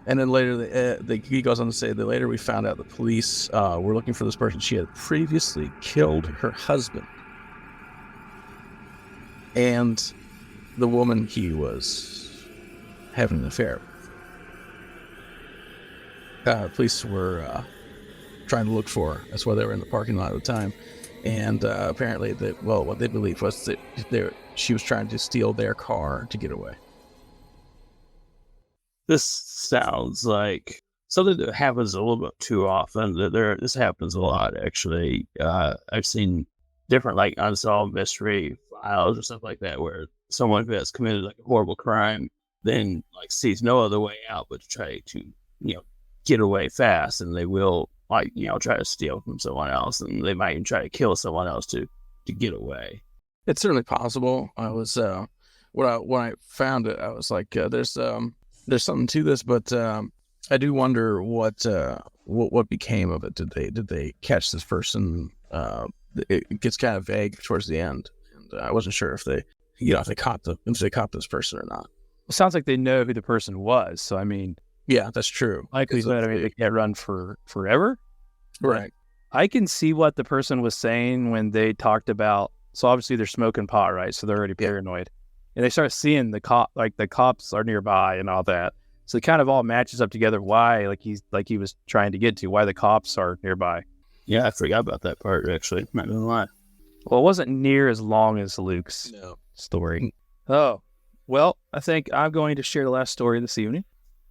And then later, he goes on to say that later we found out the police were looking for this person. She had previously killed her husband and the woman he was having an affair with. Police were trying to look for her. That's why they were in the parking lot at the time. And apparently, what they believed was that she was trying to steal their car to get away. This sounds like something that happens a little bit too often. This happens a lot, actually. I've seen different, like, unsolved mystery files or stuff like that, where someone who has committed like a horrible crime then like sees no other way out but to try to get away fast, and they will try to steal from someone else, and they might even try to kill someone else to get away. It's certainly possible. I was when I found it, I was like, there's something to this, but I do wonder what became of it. Did they catch this person? It gets kind of vague towards the end, and I wasn't sure if they caught this person or not. It sounds like they know who the person was. So I mean, yeah, that's true. Likelihood, they can't run for forever. Right. I can see what the person was saying when they talked about. So obviously they're smoking pot, right? So they're already paranoid. And they start seeing the cops are nearby and all that. So it kind of all matches up together why he was trying to get to, why the cops are nearby. Yeah, I forgot about that part, actually. Not gonna lie. Well, it wasn't near as long as Luke's story. Oh, well, I think I'm going to share the last story this evening.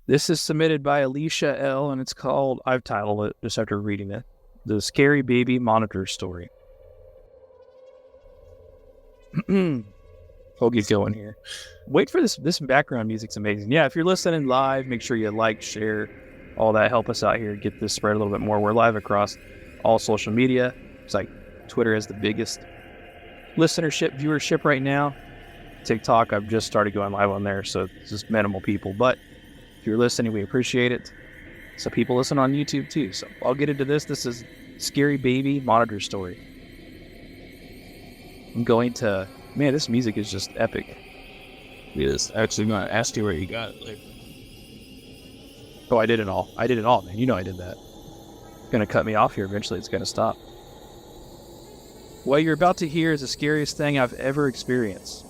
This is submitted by Alicia L, and it's called, I've titled it just after reading it, The Scary Baby Monitor Story. We'll get going here. Wait for this background music's amazing. Yeah, if you're listening live, make sure you like, share, all that. Help us out here, get this spread a little bit more. We're live across all social media. It's like Twitter has the biggest listenership, viewership right now. TikTok, I've just started going live on there, so it's just minimal people. But if you're listening, we appreciate it. So people listen on YouTube too. So I'll get into this. This is Scary Baby Monitor Story. I'm going to Man, this music is just epic. He is actually going to ask you where you got it later. Oh, I did it all, man. You know I did that. Gonna cut me off here. Eventually it's gonna stop. What you're about to hear is the scariest thing I've ever experienced.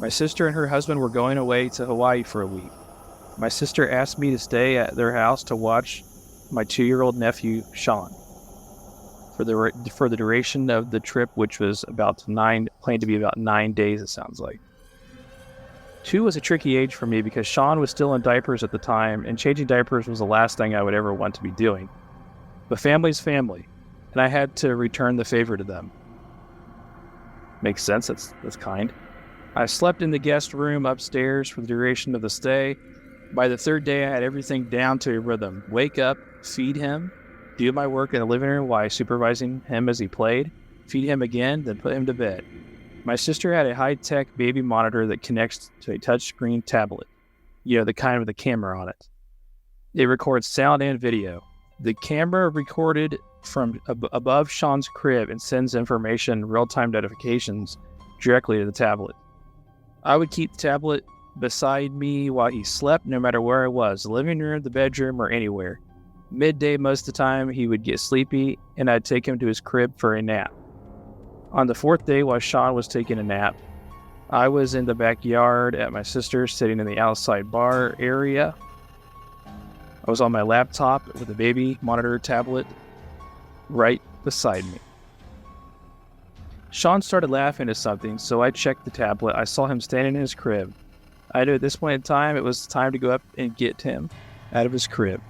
My sister and her husband were going away to Hawaii for a week. My sister asked me to stay at their house to watch my 2-year-old nephew, Sean, for the duration of the trip, which was planned to be about 9 days, it sounds like. 2 was a tricky age for me because Sean was still in diapers at the time, and changing diapers was the last thing I would ever want to be doing. But family's family, and I had to return the favor to them. Makes sense, that's kind. I slept in the guest room upstairs for the duration of the stay. By the 3rd day, I had everything down to a rhythm. Wake up, feed him, do my work in the living room while supervising him as he played, feed him again, then put him to bed. My sister had a high-tech baby monitor that connects to a touchscreen tablet. You know, the kind with a camera on it. It records sound and video. The camera recorded from above Sean's crib and sends information, real-time notifications, directly to the tablet. I would keep the tablet beside me while he slept, no matter where I was, the living room, the bedroom, or anywhere. Midday most of the time, he would get sleepy, and I'd take him to his crib for a nap. On the 4th day, while Sean was taking a nap, I was in the backyard at my sister's, sitting in the outside bar area. I was on my laptop with a baby monitor tablet right beside me. Sean started laughing at something, so I checked the tablet. I saw him standing in his crib. I knew at this point in time, it was time to go up and get him out of his crib.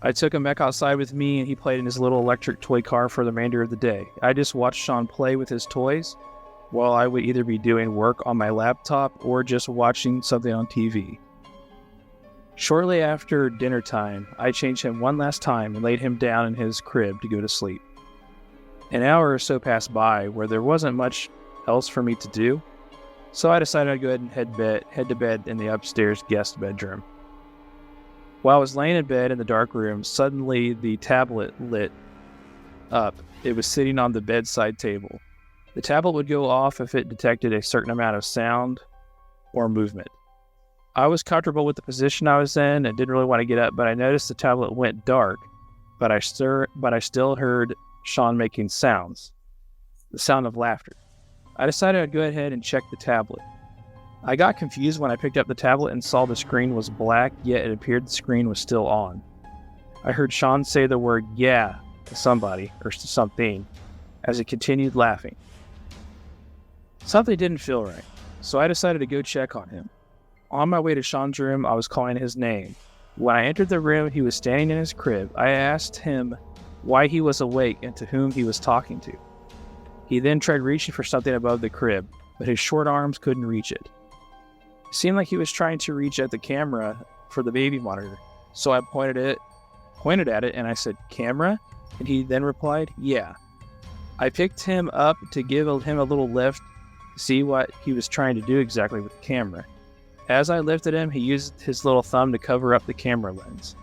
I took him back outside with me, and he played in his little electric toy car for the remainder of the day. I just watched Sean play with his toys while I would either be doing work on my laptop or just watching something on TV. Shortly after dinner time, I changed him one last time and laid him down in his crib to go to sleep. An hour or so passed by where there wasn't much else for me to do, so I decided I'd go ahead and head to bed in the upstairs guest bedroom. While I was laying in bed in the dark room, suddenly the tablet lit up. It was sitting on the bedside table. The tablet would go off if it detected a certain amount of sound or movement. I was comfortable with the position I was in and didn't really want to get up, but I noticed the tablet went dark, but I still heard Sean making sounds, the sound of laughter. I decided I'd go ahead and check the tablet. I got confused when I picked up the tablet and saw the screen was black, yet it appeared the screen was still on. I heard Sean say the word "yeah" to somebody or to something as he continued laughing. Something didn't feel right, so I decided to go check on him. On my way to Sean's room, I was calling his name. When I entered the room, he was standing in his crib. I asked him why he was awake and to whom he was talking to. He then tried reaching for something above the crib, but his short arms couldn't reach it. It seemed like he was trying to reach at the camera for the baby monitor, so I pointed at it and I said, "Camera?" And he then replied, "Yeah." I picked him up to give him a little lift to see what he was trying to do exactly with the camera. As I lifted him, he used his little thumb to cover up the camera lens.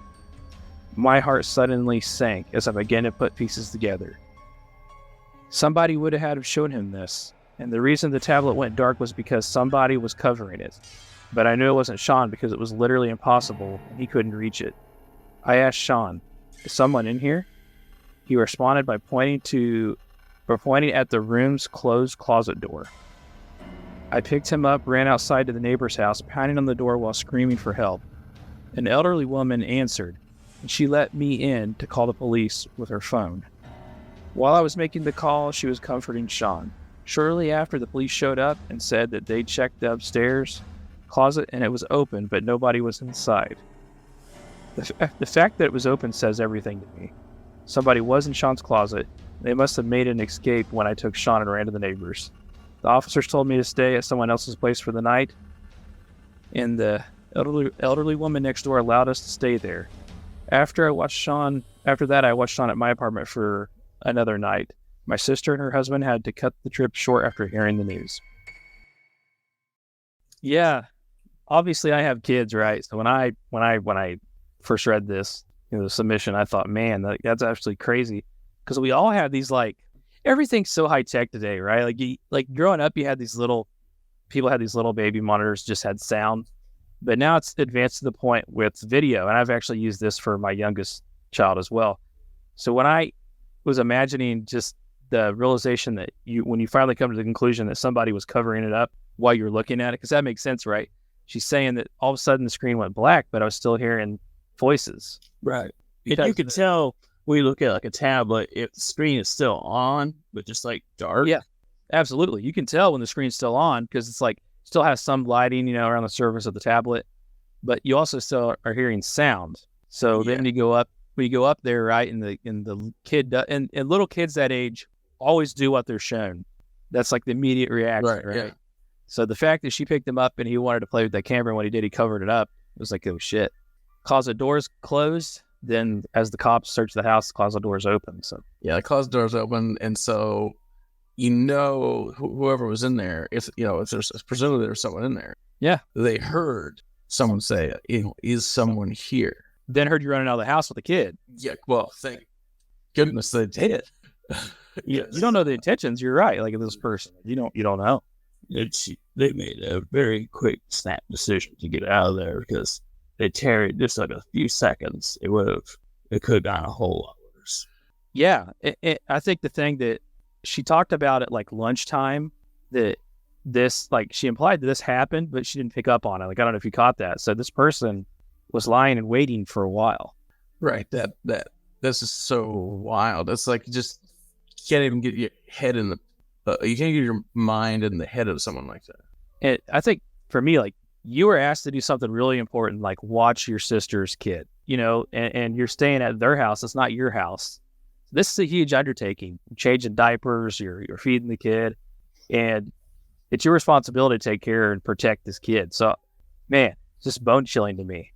My heart suddenly sank as I began to put pieces together. Somebody would have had to shown him this, and the reason the tablet went dark was because somebody was covering it. But I knew it wasn't Sean because it was literally impossible and he couldn't reach it. I asked Sean, "Is someone in here?" He responded by pointing at the room's closed closet door. I picked him up, ran outside to the neighbor's house, pounding on the door while screaming for help. An elderly woman answered, and she let me in to call the police with her phone. While I was making the call, she was comforting Sean. Shortly after, the police showed up and said that they checked the upstairs closet and it was open, but nobody was inside. The fact that it was open says everything to me. Somebody was in Sean's closet. They must have made an escape when I took Sean and ran to the neighbors. The officers told me to stay at someone else's place for the night, and the elderly woman next door allowed us to stay there. After that, I watched Sean at my apartment for another night. My sister and her husband had to cut the trip short after hearing the news. Yeah, obviously I have kids, right? So when I first read this, the submission, I thought, man, that's actually crazy, because we all have these everything's so high tech today, right? Like growing up, people had these little baby monitors, just had sound, but now it's advanced to the point with video. And I've actually used this for my youngest child as well. So when I was imagining just the realization that when you finally come to the conclusion that somebody was covering it up while you're looking at it, because that makes sense, right? She's saying that all of a sudden the screen went black, but I was still hearing voices. Right. And you can tell when you look at like a tablet, if the screen is still on, but just like dark. Yeah, absolutely. You can tell when the screen's still on because it's like still has some lighting, around the surface of the tablet, but you also still are hearing sound. So then when you go up there, right, and the kid and little kids that age always do what they're shown. That's like the immediate reaction, right? Yeah. So the fact that she picked him up and he wanted to play with that camera, and when he did, he covered it up. It was like, oh shit. Closet doors closed. Then as the cops search the house, the closet doors open. So yeah, the closet doors open, and so whoever was in there, if there's presumably there's someone in there. Yeah, they heard someone say, "Is someone here?" Then heard you running out of the house with a kid. Yeah, well, thank goodness they did. Yeah, you don't know the intentions. You're right. Like this person, you don't know. They made a very quick snap decision to get out of there because they tarried just like a few seconds. It could have gone a whole lot worse. Yeah, I think the thing that she talked about at like lunchtime, that this, like, she implied that this happened, but she didn't pick up on it. Like, I don't know if you caught that. So this person was lying and waiting for a while. Right. This is so wild. It's like you just can't even get your head in you can't get your mind in the head of someone like that. And I think for me, like, you were asked to do something really important, like watch your sister's kid, and you're staying at their house. It's not your house. This is a huge undertaking. You're changing diapers, you're feeding the kid, and it's your responsibility to take care and protect this kid. So, man, it's just bone chilling to me.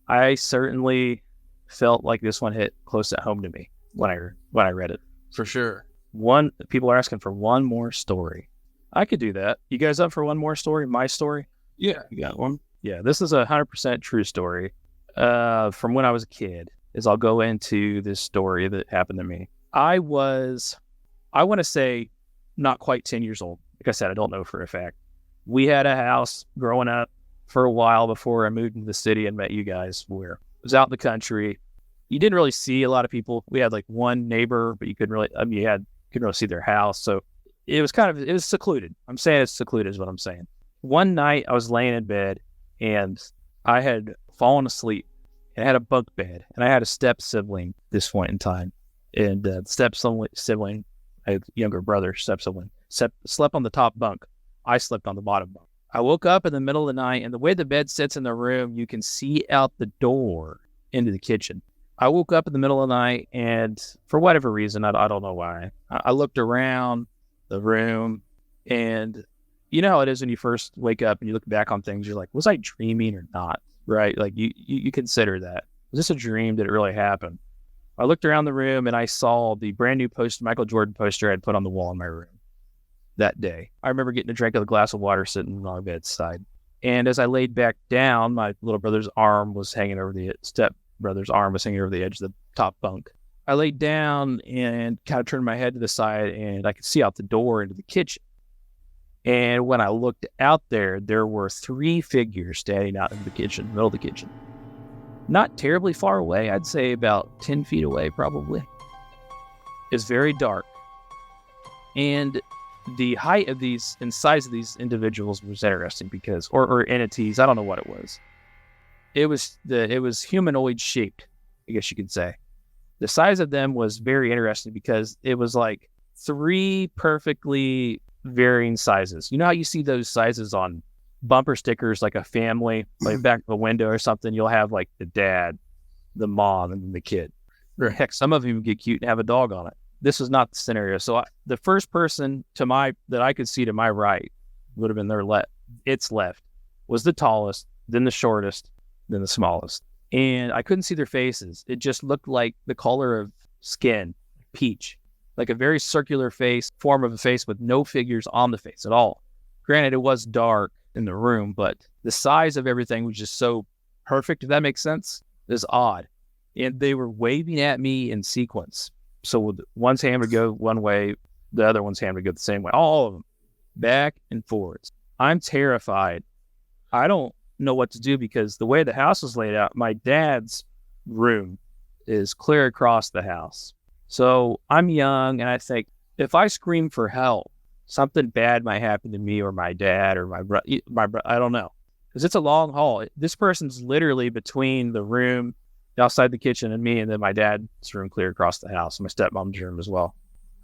I certainly felt like this one hit close at home to me when I read it. For sure. People are asking for one more story. I could do that. You guys up for one more story? My story? Yeah, you got one. Yeah, this is 100% true story. From when I was a kid, I'll go into this story that happened to me. I want to say, not quite 10 years old. Like I said, I don't know for a fact. We had a house growing up for a while before I moved into the city and met you guys, where it was out in the country. You didn't really see a lot of people. We had like one neighbor, but you couldn't really, couldn't really see their house. So it was secluded. I'm saying it's secluded is what I'm saying. One night I was laying in bed and I had fallen asleep, and I had a bunk bed, and I had a step sibling at this point in time. And the step sibling, I had a younger brother, step sibling, slept on the top bunk. I slept on the bottom bunk. I woke up in the middle of the night, and the way the bed sits in the room, you can see out the door into the kitchen. I woke up in the middle of the night, and for whatever reason, I don't know why, I looked around the room, and you know how it is when you first wake up and you look back on things, you're like, was I dreaming or not? Right? Like you consider that. Was this a dream? Did it really happen? I looked around the room and I saw the brand new Michael Jordan poster I had put on the wall in my room that day. I remember getting a drink of a glass of water sitting on my bedside. And as I laid back down, my little brother's arm was hanging over the stepbrother's arm was hanging over the edge of the top bunk. I laid down and kind of turned my head to the side, and I could see out the door into the kitchen. And when I looked out there were 3 figures standing out in the kitchen, middle of the kitchen. Not terribly far away. I'd say about 10 feet away, probably. It's very dark. And the height of these and size of these individuals was interesting because, or entities, I don't know what it was. It was humanoid shaped, I guess you could say. The size of them was very interesting because it was like 3 perfectly varying sizes. You know how you see those sizes on bumper stickers, like a family, like back of a window or something? You'll have like the dad, the mom, and the kid. Or heck, some of them get cute and have a dog on it. This was not the scenario. So the first person that I could see to my right would have been its left, was the tallest, then the shortest, then the smallest. And I couldn't see their faces. It just looked like the color of skin, peach, like a very circular form of a face with no figures on the face at all. Granted, it was dark in the room, but the size of everything was just so perfect, if that makes sense. It was odd. And they were waving at me in sequence. So one's hand would go one way, The other one's hand would go the same way. All of them, back and forwards. I'm terrified. I don't know what to do because the way the house was laid out, my dad's room is clear across the house. So I'm young, and I think if I scream for help, something bad might happen to me or my dad or my brother. I don't know, because it's a long hall. This person's literally between the room outside the kitchen and me, and then my dad's room clear across the house, my stepmom's room as well.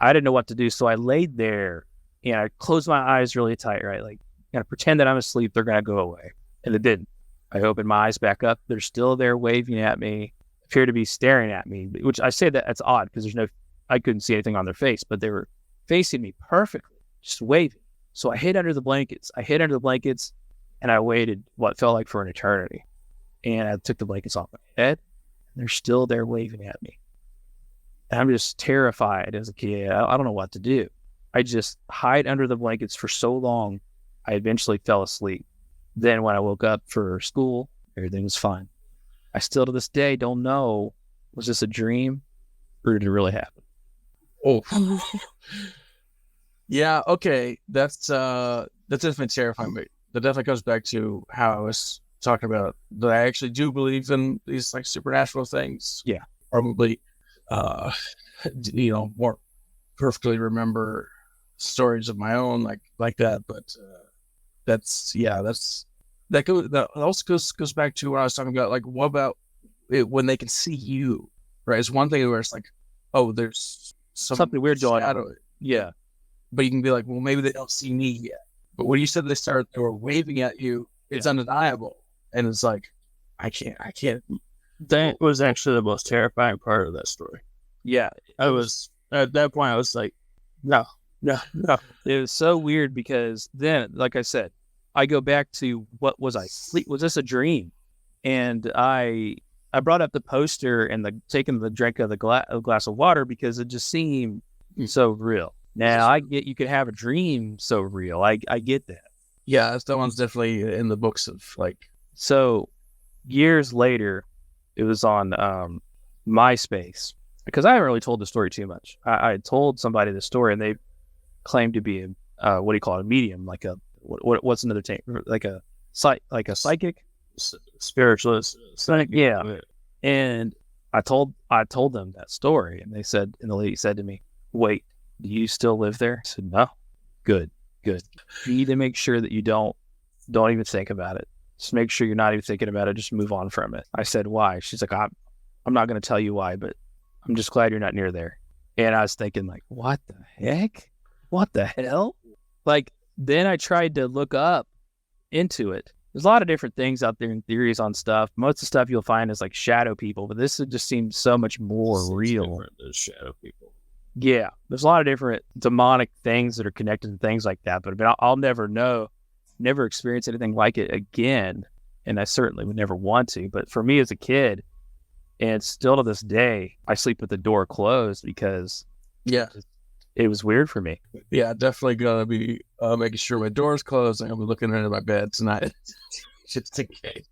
I didn't know what to do, so I laid there and I closed my eyes really tight, right? Like, kind of pretend that I'm asleep. They're gonna go away, and it didn't. I opened my eyes back up. They're still there, waving at me, appear to be staring at me. Which I say that's odd because I couldn't see anything on their face, but they were facing me perfectly, just waving. So I hid under the blankets. And I waited what felt like for an eternity. And I took the blankets off my head, and they're still there waving at me. And I'm just terrified as a kid. I don't know what to do. I just hide under the blankets for so long, I eventually fell asleep. Then when I woke up for school, everything was fine. I still to this day don't know, was this a dream or did it really happen? Oh. Yeah, okay. That's definitely terrifying, but that definitely goes back to how I was talking about that I actually do believe in these like supernatural things. Yeah. Probably more perfectly remember stories of my own like that, but that also goes back to what I was talking about. Like, what about it when they can see you, right? It's one thing where it's like, oh, there's something weird going on. Yeah, but you can be like, well, maybe they don't see me yet. But when you said they were waving at you, it's undeniable, and it's like, I can't. That was actually the most terrifying part of that story. Yeah, I was at that point. I was like, no. It was so weird because then, like I said, I go back to what was I sleep? Was this a dream? And I brought up the poster and taking the drink of the glass of water because it just seemed so real. Now I get you can have a dream so real. I get that. Yeah, that one's definitely in the books of like. So years later, it was on MySpace because I haven't really told the story too much. I told somebody the story and they claimed to be a what do you call it, a medium, like a what's another thing, like a psychic, spiritualist, yeah. And I told them that story, and they said, and the lady said to me, "Wait, do you still live there?" I said, "No." Good. You need to make sure that you don't even think about it. Just make sure you're not even thinking about it. Just move on from it. I said, "Why?" She's like, I'm not going to tell you why, but I'm just glad you're not near there." And I was thinking, like, what the heck? What the hell? Like, then I tried to look up into it. There's a lot of different things out there and theories on stuff. Most of the stuff you'll find is like shadow people, but this just seems so much more real. Than shadow people. Yeah, there's a lot of different demonic things that are connected to things like that, but I'll never never experience anything like it again, and I certainly would never want to. But for me as a kid, and still to this day, I sleep with the door closed because it was weird for me. Yeah, definitely gonna be making sure my door's closed. I'm gonna be looking into my bed tonight, just in case.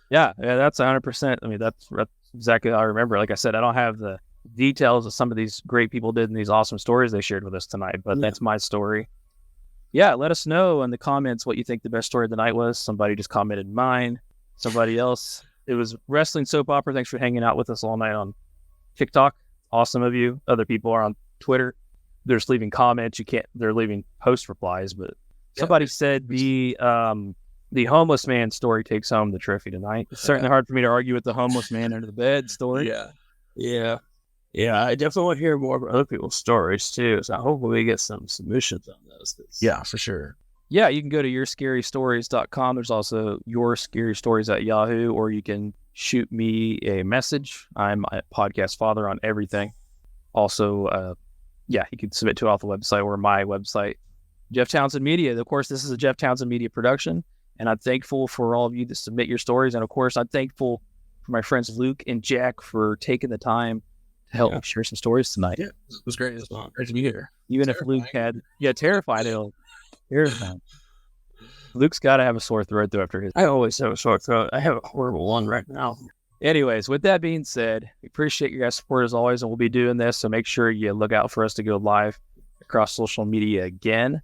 Yeah, that's 100%. I mean, that's exactly how I remember. Like I said, I don't have the details of some of these great people did in these awesome stories they shared with us tonight, but that's my story. Yeah, let us know in the comments what you think the best story of the night was. Somebody just commented mine. Somebody else. It was Wrestling Soap Opera. Thanks for hanging out with us all night on TikTok. Awesome of you. Other people are on Twitter. They're just leaving comments. They're leaving post replies, but somebody said the homeless man story takes home the trophy tonight. It's certainly hard for me to argue with the homeless man under the bed story. Yeah, I definitely want to hear more about other people's stories too. So hopefully we get some submissions on those. Yeah, for sure. Yeah, you can go to yourscarystories.com. There's also Your Scary Stories at Yahoo, or you can shoot me a message. I'm a podcast father on everything. Also, you can submit to it off the website or my website, Jeff Townsend Media. Of course, this is a Jeff Townsend Media production, and I'm thankful for all of you that submit your stories. And of course, I'm thankful for my friends Luke and Jack for taking the time to help me share some stories tonight. Yeah, it was great. It was great to be here. Even if Luke had, terrified. Terrifying. Luke's got to have a sore throat though after his. I always have a sore throat. I have a horrible one right now. Anyways, with that being said, we appreciate your guys' support as always, and we'll be doing this. So make sure you look out for us to go live across social media again.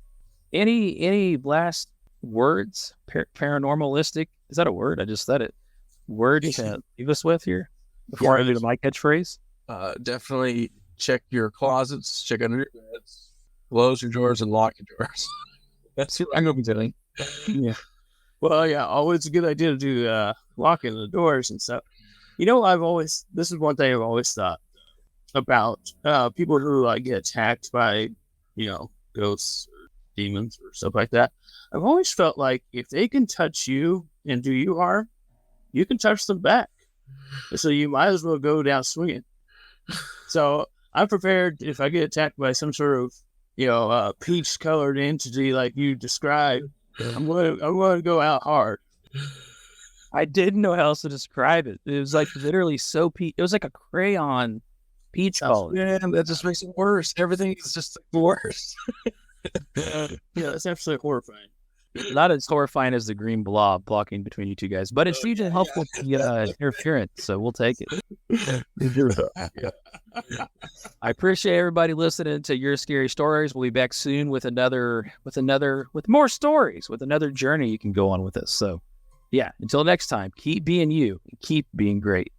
Any last words? Paranormalistic? Is that a word? I just said it. Word to leave us with here before I do my catchphrase? Definitely check your closets, check under your beds, close your drawers, and lock your drawers. That's what I'm going to be doing. Yeah. Well, yeah, always a good idea to do locking the doors and stuff. You know, this is one thing I've always thought about people who like get attacked by, ghosts or demons or stuff like that. I've always felt like if they can touch you and do you harm, you can touch them back. So you might as well go down swinging. So I'm prepared if I get attacked by some sort of, peach colored entity like you described. I'm going to go out hard. I didn't know how else to describe it. It was like literally so peach. It was like a crayon peach color. Yeah, that just makes it worse. Everything is just worse. Yeah, it's absolutely horrifying. Not as horrifying as the green blob blocking between you two guys, but it's usually helpful to the interference, so we'll take it. I appreciate everybody listening to Your Scary Stories. We'll be back soon with more stories, with another journey you can go on with us. So, yeah, until next time, keep being you and keep being great.